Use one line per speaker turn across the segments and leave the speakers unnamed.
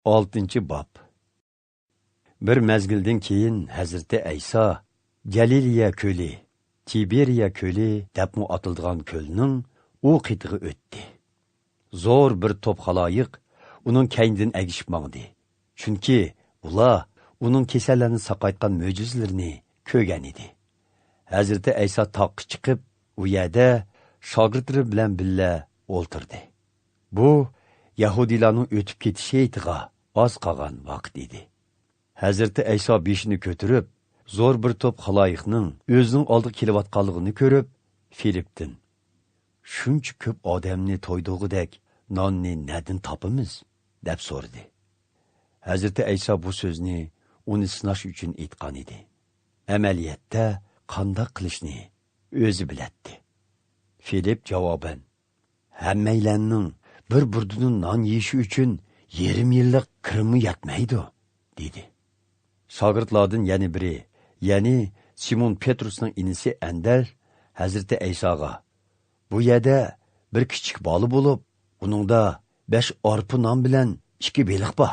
6 bob. Bir mezgilden keyin Hazreti Aysa Galiliya ko'li, Tiberiya ko'li debmu atıldıgan ko'lning u qitig'i o'tdi. Zo'r bir top xaloyiq uning keynidan agishib mangdi. Chunki ular uning kasallarni saqaytgan mo'jizalarini ko'rgan edi. Hazreti Aysa taqqa chiqib, u yerda shogirdlari bilan birga o'ltirdi. Bu Yahudilarning o'tib ketishi aytiga oz qolgan vaqt edi. Hazreti Aysa beshini ko'tarib, zo'r bir top xaloyiqning o'zining oldiga kelayotganligini ko'rib, Filipdan "Shuncha ko'p odamni to'ydig'idek nonni nadin topamiz?" deb so'radi. Hazreti Aysa bu so'zni uni sinash uchun aytgan edi. Amaliyotda qanday qilishni o'zi biladi. Filip javoban: "Hammaylarning bir burdidan non yeyishi uchun 20 yillik kirimi yetmaydi", dedi. Shogirdlardan yana biri, ya'ni Simon Petrusning inisi Andar, Hazreti Aysoga: "Bu yerda bir kichik bola bo'lib, uningda 5 arpa non bilan 2 beliq bor.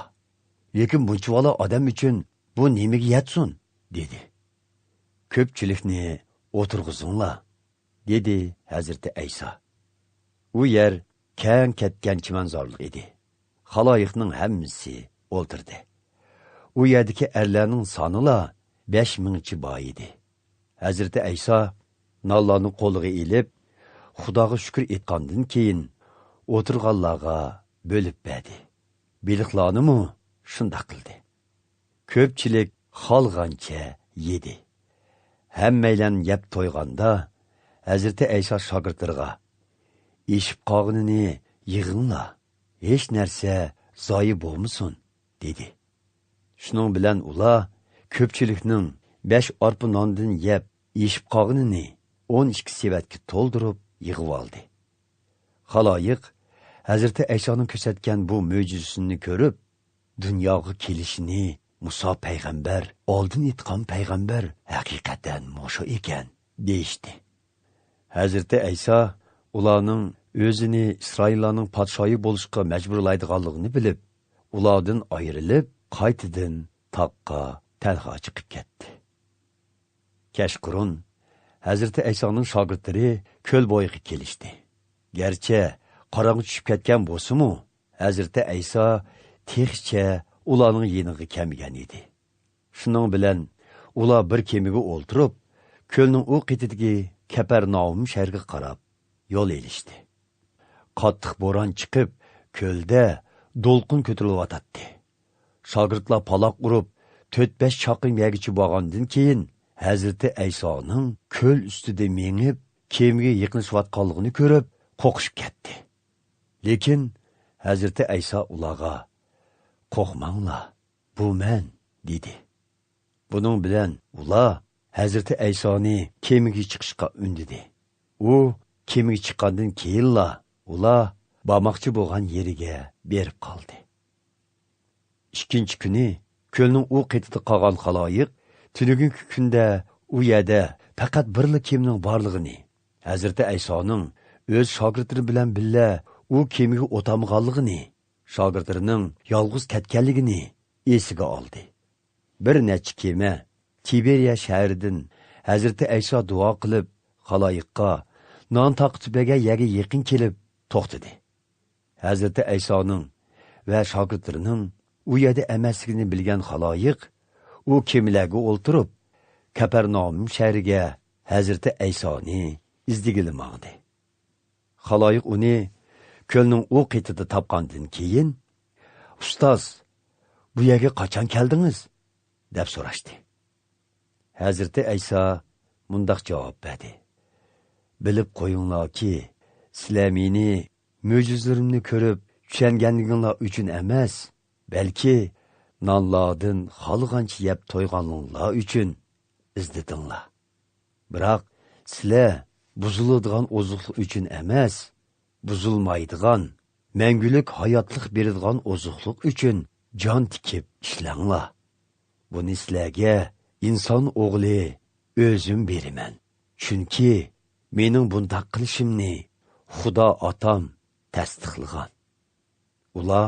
Lekin bunchavala odam uchun bu nimaga yetsin?" dedi. "Ko'pchilikni o'tirg'izinglar", dedi Hazreti Ayso. U yer keng ketgan chimanzorlik edi. Xaloyiqning hammasi o'ltirdi. U yerdagi erlarning sonila 5000 bor edi. Hazreti Ayso nonlarni qo'liga ilib, Xudoga shukr etgandan keyin o'tirganlarga bo'lib berdi. Beliqlarni mu shunday qildi. Ko'pchilik xolgancha yedi. Hammaylan yeb to'yganda Hazreti Ayso shogirdlariga: "Eshib qolganini yig'inglar, hech narsa zoyi bo'lmasin", dedi. Shuning bilan ular ko'pchilikning 5 arpa nondan yeb, eshib qolganini 12 sevatga to'ldirib yig'ib oldi. Xaloyiq Hazreti Aysoning ko'rsatgan bu mo'jizasini ko'rib, dunyoga kelishini Musa payg'ambar, oldin aytgan payg'ambar haqiqatan mushu ekan, deyishdi. Hazreti Ayso ularning o'zini Isroillarning podshoyi bo'lishga majburlaydiganligini bilib, ulardan ayrilib, qaytadan taqqa talha chiqib ketdi. Kashqurun Hazreti Aysoning shogirdlari ko'l bo'yiga kelishdi. Garchi qorong'i tushib ketgan bo'lsa-mu, Hazreti Ayso texcha ularning yeniga kelmagan edi. Shuning bilan ular bir kemaga o'ltirib, ko'lning u qetidagi Kapernaum shahriga qarab yo'l elishdi. Qattiq bo'ron chiqib, ko'lda do'lqin ko'tarilyotdi. Shogirdlar paloq urib, 4-5 chaqin yagichi bo'lgandan keyin Hazreti Aysoning ko'l ustida mengib, kemaga yaqinlashayotganligini ko'rib, qo'qishib ketdi. Lekin Hazreti Ayso ularga: "Qo'rqmanglar, bu men", dedi. Buning bilan ular Hazreti Aysoni kemaga chiqishga undidi. U kemaga chiqqandan keyinla ular bormoqchi bo'lgan yeriga berib qoldi. Ikkinchi kuni ko'lning u qetida qolgan xaloyiq tunugungi kunda u yerda faqat birla kemaning borligini, Hazreti Aysoning o'z shogirdlari bilan birga u kemaga o'tamganligini, shogirdlarining yolg'iz ketganligini esiga oldi. Bir necha kema Tiberiya shahridan Hazreti Ayso duo qilib, xaloyiqqa non taqtibaga yerga yaqin kelib to'xtadi. Hazreti Aysoning va shogirdlarining u yerda emasligini bilgan xaloyiq u kemalarga o'ltirib, Kapernaum shahriga Hazreti Aysoni izdigilmoqdi. Xaloyiq uni ko'lning u qetida topgandan keyin: "Ustoz, bu yerga qachon keldingiz?" deb so'rashdi. Hazreti Ayso mundaq javob berdi: "Bilib qo'yinglarki, sizlar meni mo'jizalarimni ko'rib tushunganliginglar uchun emas, balki nonlardan xolgancha yeb to'yganliginglar uchun izladinglar. Biroq sizlar buziladigan oziqlik uchun emas, buzilmaydigan, mangulik hayotlik beradigan oziqlik uchun jon tikib ishlanglar. Buni sizlarga inson o'g'li o'zim beraman. Chunki mening bundaq qilishimni Xudo otam tasdiqlagan." Ular: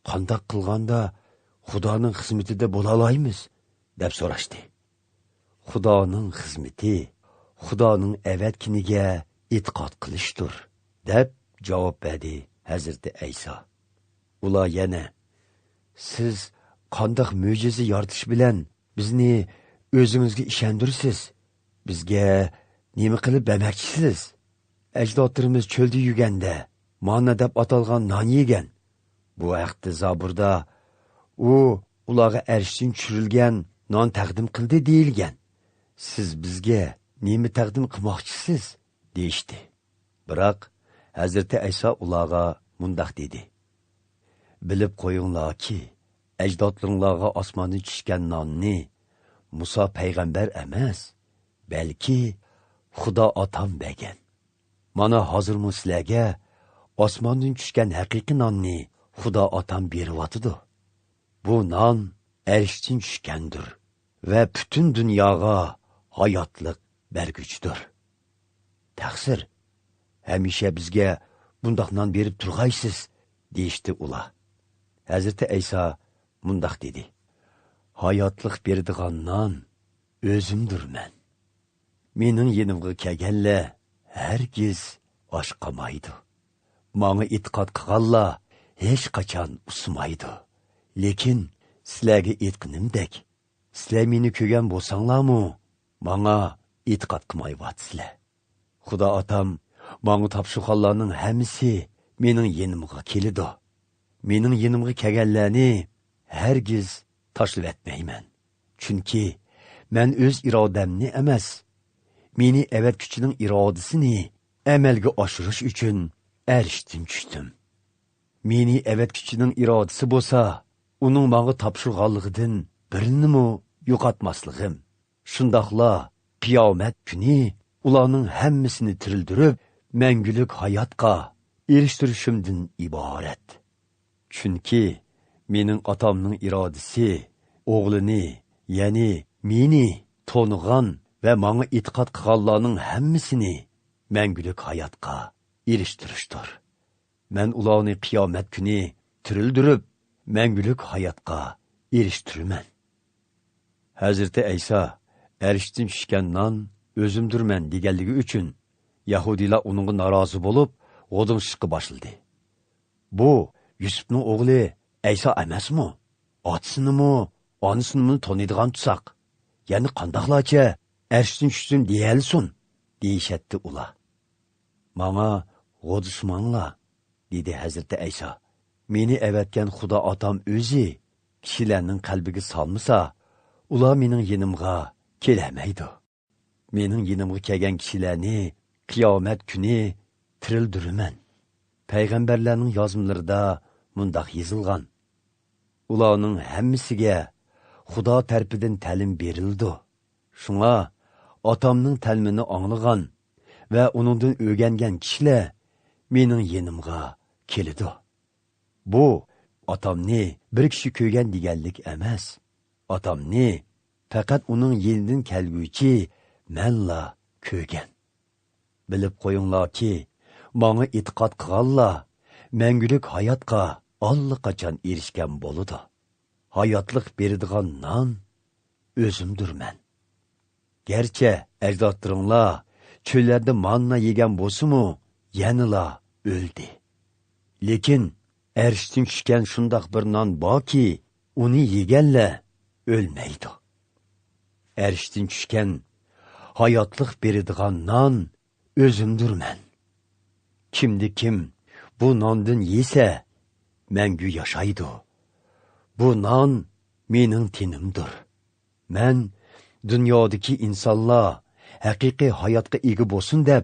qandaq qilganda Xudoning xizmatida bo'la olamiz, deb so'rashdi. Xudoning xizmati Xudoning avatkiniga e'tiqod qilishdir, deb javob berdi Hazrati Ayso. Ular yana, siz qandaq mo'jiza yoritish bilan bizni o'zingizga ishondirsiz? Bizga nima qilib bermoqchisiz? Ajdodlarimiz cho'lda yurganda manna deb atalgan non yegan. Bu vaqtda Zaburda u ularga arshdan tushirilgan non taqdim qildi deyilgan. Siz bizga nima taqdim qilmoqchisiz? deyishdi. Biroq Hazrati Ayso ularga mundaq dedi. Bilib qo'yinglarki, ajdodlaringlarga osmondan tushgan nonni Musa payg'ambar emas, balki Xudo otam bergan. Mana hozir sizlarga osmondan tushgan haqiqiy nonni Xudo otam beryotidi. Bu non arshdan tushgandir va butun dunyoga hayotlik berguchidir. Taqsir, hamisha bizga bundoq non berib turg'aysiz, deyishdi ular. Hazrati Ayso mundaq dedi. Hayotlik beradigan non o'zimdirman. Mening yenimga kelganlar hargiz osh qolmaydi. Manga e'tiqod qilganlar hech qachon usmaydi. Lekin sizlarga aytganimdek, sizlar meni ko'rgan bo'lsanglarmi, manga e'tiqod qilmayapsizlar. Xudo otam manga topshirganlarning hammasi mening yenimga keladi. Mening yenimga kelganlarni hargiz tashlab etmayman. Chunki men o'z irodamni emas, meni avatkuchining irodasini amalga oshirish uchun arshdan tushdim. Meni avatkuchining irodasi bo'lsa, uning menga topshirganligidan birini yo'qotmasligim. Shundoqla qiyomat kuni ularning hammasini tirildirib, mangulik hayotga erishtirishimdan iborat. Chunki mening otamning irodasi o'g'lini, ya'ni meni to'nig'an va menga e'tiqod qilganlarning hammasini mangulik hayotga erishtirishdir. Men ularni qiyomat kuni tirildirib, mangulik hayotga erishtiraman. Hazrati Ayso arshdan tushgan non o'zimdirman deganligi uchun Yahudilar uningga norozi bo'lib, g'o'dingishga boshladi. Bu Yusufning o'g'li Ayso emasmi? Otasinimi, onasinimi taniydigan tutsak, ya'ni qandoqlarcha arshdan tushdim deyalsin, deyishatdi ular. Manga g'o'dishmanglar, dedi Hazrati Ayso. Meni avatgan Xudo otam o'zi kishilarning qalbiga solmasa, ular mening yenimga kelamaydi. Mening yenimga kelgan kishilarni qiyomat kuni tirildiraman. Payg'ambarlarning yozmalarida mundaq yozilgan. Ularning hammasiga Xudo tarafidan ta'lim berildi. Shunga otamning ta'limini anglagan va uningdan o'rgangan kishilar mening yenimga keladi. Bu otamni bir kishi ko'rgan deganlik emas. Otamni faqat uning yenidan kelguvchi menla ko'rgan. Bilib qo'yinglarki, menga e'tiqod qilganlar mangulik hayotga allaqachon erishgan bo'ladi. Hayotlik beradigan non o'zimdirman. Gerçi ajdodlaringlar cho'llarda manna yegan bo'lsa-mu, yanila o'ldi. Lekin arshdan tushgan shundoq bir non borki, uni yeganlar o'lmaydi. Arshdan tushgan hayotlik beradigan non o'zimdirman. Kim bu nondan yesa, mangu yashaydi. Bu non mening tenimdir. Men dunyodagi insonlar haqiqiy hayotga ega bo'lsin deb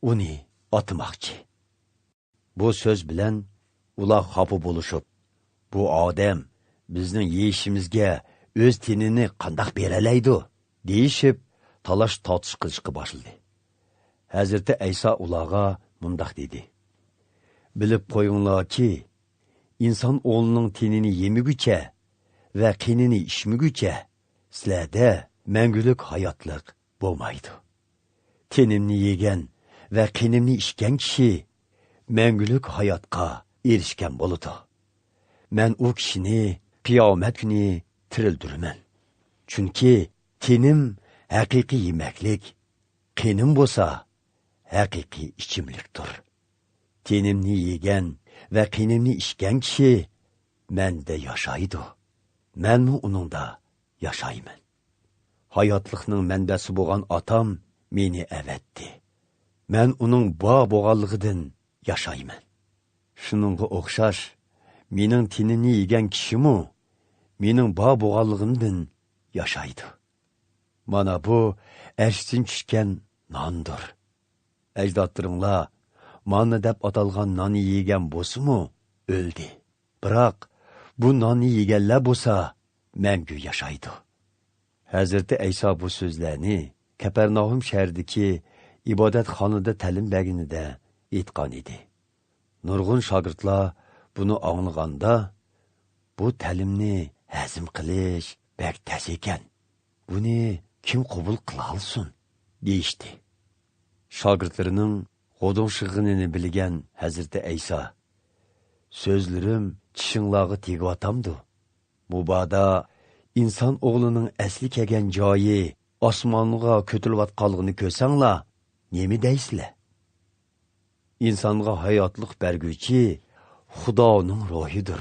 uni otmoqchi. Bu so'z bilan ular xafa bo'lishib, bu odam bizning yeyishimizga o'z tenini qandoq beralaydi, deyishib, talash tortish qilishga boshladi. Hazrati Ayso ularga mundaq dedi. Bilib qo'yinglarki, inson o'g'lining tenini yemaguncha va qinini ichmaguncha sizlarda mangulik hayotlik bo'lmaydi. Tenimni yegan va qinimni ichgan kishi mangulik hayotga erishgan bo'ladi. Mən o kişini qiyamət günü tirildirmən. Çünki tenim haqiqiy yeməklik, qenim bolsa haqiqiy içimlikdir. Tenimni yegan və qenimni içgan kishi mende yaşaydı. Mənmi onunda yaşayman. Hayatlıqның mənbəsi bolğan atam meni əvətdi. Mən onun boğanlığıdan yaşayman. Şununğa oxşaş, mening tenimni yegan kishimi mening boğanlığımdan yaşaydı. Mana bu ərsdən tushgan nondir. Ajdodlaringlar manna deb atalgan nonni yegan bo'lsa-mu, o'ldi. Biroq bu nonni yeganlar bo'lsa, mangu yashaydi. Hazrati Ayso bu so'zlarni Kapernaum shahridagi ibodatxonada ta'lim berganida aytgan edi. Nurg'un shogirdlar buni anglaganda, bu ta'limni hazm qilish bek tas ekan. Buni kim qabul qila olsin, deyishdi. Shogirdlarining g'odonshig'inini bilgan Hazrati Ayso, so'zlarim tishinglarga tegyotamdi. Mubodo inson o'g'lining asli kelgan joyi osmonga ko'tarilayotganligini ko'rsanglar, nima deysizlar? İnsonga hayotlik berguvchi Xudoning ruhidir.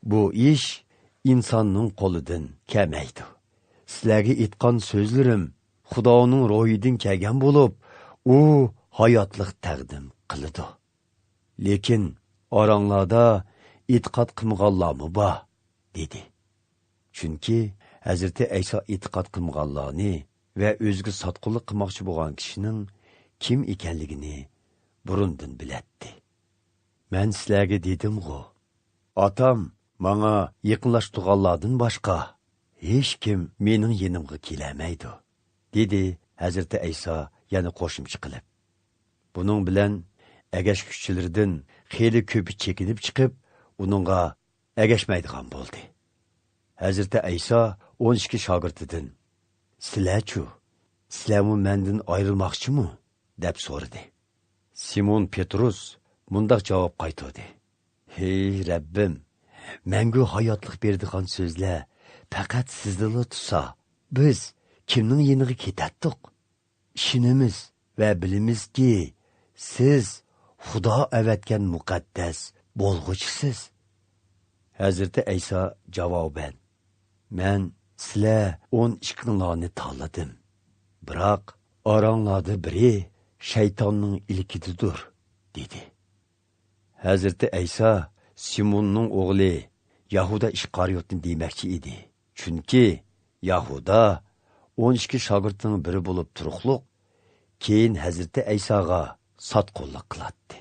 Bu ish insonning qo'lidan kelmaydi. Sizlarga aytgan so'zlarim Xudoning ruhidan kelgan bo'lib, u hayotlik taqdim qiladi. Lekin oranglarda e'tiqod qilmaganlarmi bor, dedi. Chunki Hazrati Ayso e'tiqod qilmaganlarni va o'ziga sotqinlik qilmoqchi bo'lgan kishining kim ekanligini burundan bilatdi. Men sizlarga dedim-ku, atam manga yaqinlashtirganlardan boshqa hech kim mening yenimga kelamaydi, dedi Hazrati Ayso yana qo'shimcha qilib. Buning bilan agashkuchilardan xeyli ko'pi chekinib chiqib, uningga agashmaydigan bo'ldi. Hazrati Ayso 12 shogirdidan, "Sizlarchu, sizlarmi mendan ayrilmoqchimi?" deb so'radi. Simon Petrus mundaq javob qaytardi. "Hey Rabbim, menga hayotlik beradigan so'zlar faqat sizlarga tutsa, biz kimning yeniga ketatdik? Ishonamiz va bilamizki, siz Xudo avatgan muqaddas bo'lg'uchisiz." Hazrati Ayso javoban, "Men sizlar 12larni tanladim. Biroq oranglarda biri shaytonning ilkididir," dedi. Hazrati Ayso Simonning o'g'li Yahuda Ishqariyotni demoqchi edi. Chunki Yahuda 12 shogirdning biri bo'lib turuqliq, keyin Hazrati Aysoga sotqinlik qiladi.